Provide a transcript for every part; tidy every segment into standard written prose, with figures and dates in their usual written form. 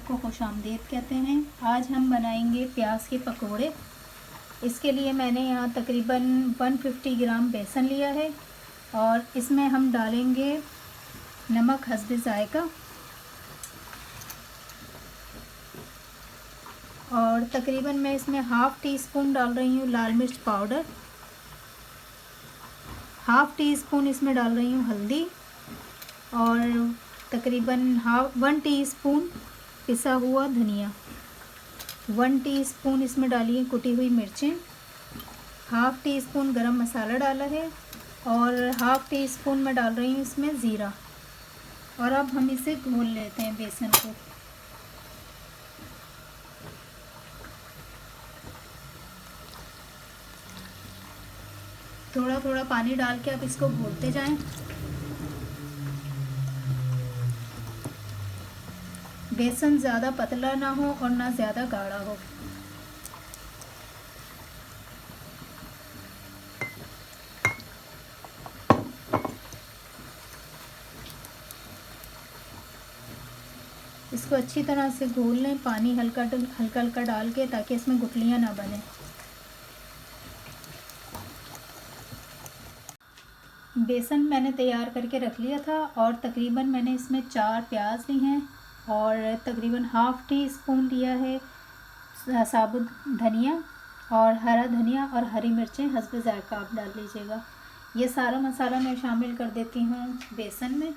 सबको खुशामदीद कहते हैं। आज हम बनाएंगे प्याज के पकोड़े। इसके लिए मैंने यहाँ तकरीबन 150 ग्राम बेसन लिया है और इसमें हम डालेंगे नमक हस्बे ज़ायका और तकरीबन मैं इसमें हाफ़ टी स्पून डाल रही हूँ लाल मिर्च पाउडर, हाफ़ टी स्पून इसमें डाल रही हूँ हल्दी और तकरीबन 1 टीस्पून पिसा हुआ धनिया, 1 टीस्पून इसमें डालिए कुटी हुई मिर्चें, हाफ़ टी स्पून गरम मसाला डाला है और हाफ़ टी स्पून मैं डाल रही हूँ इसमें ज़ीरा। और अब हम इसे घोल लेते हैं बेसन को। थोड़ा थोड़ा पानी डाल के अब इसको घोलते जाएं। बेसन ज़्यादा पतला ना हो और ना ज़्यादा गाढ़ा हो। इसको अच्छी तरह से घोल लें, पानी हल्का हल्का डाल के, ताकि इसमें गुठलियाँ ना बने। बेसन मैंने तैयार करके रख लिया था और तकरीबन मैंने इसमें 4 प्याज ली हैं और तकरीबन हाफ़ टी स्पून लिया है साबुत धनिया और हरा धनिया और हरी मिर्चें हस्बे ज़ायका आप डाल लीजिएगा। ये सारा मसाला मैं शामिल कर देती हूँ बेसन में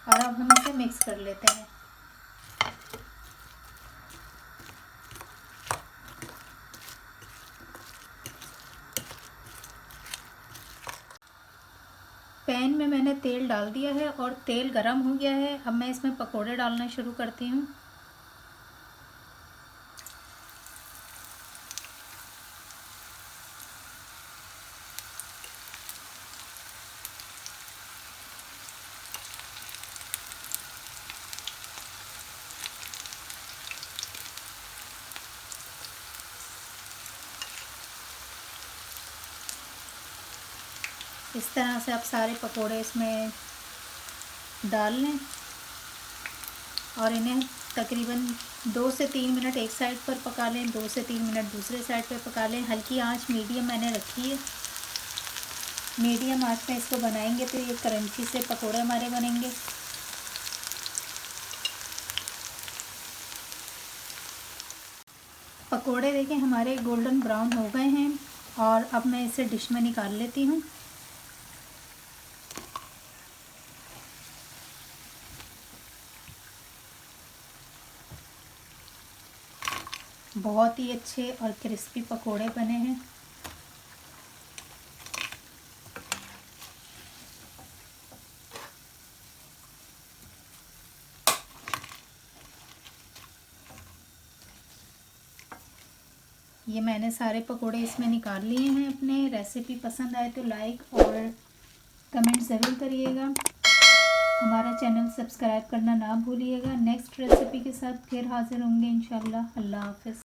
और अब हम इसे मिक्स कर लेते हैं। पैन में मैंने तेल डाल दिया है और तेल गरम हो गया है। अब मैं इसमें पकोड़े डालना शुरू करती हूँ। इस तरह से आप सारे पकोड़े इसमें डाल लें और इन्हें तकरीबन 2 से 3 मिनट एक साइड पर पका लें, 2 से 3 मिनट दूसरे साइड पर पका लें। हल्की आंच मीडियम मैंने रखी है। मीडियम आंच में इसको बनाएंगे तो ये क्रंची से पकोड़े हमारे बनेंगे। पकोड़े देखें हमारे गोल्डन ब्राउन हो गए हैं और अब मैं इसे डिश में निकाल लेती हूँ। बहुत ही अच्छे और क्रिस्पी पकोड़े बने हैं। ये मैंने सारे पकोड़े इसमें निकाल लिए हैं अपने। रेसिपी पसंद आए तो लाइक और कमेंट ज़रूर करिएगा। हमारा चैनल सब्सक्राइब करना ना भूलिएगा। नेक्स्ट रेसिपी के साथ फिर हाज़िर होंगे इंशाल्लाह। अल्लाह हाफ़िज़।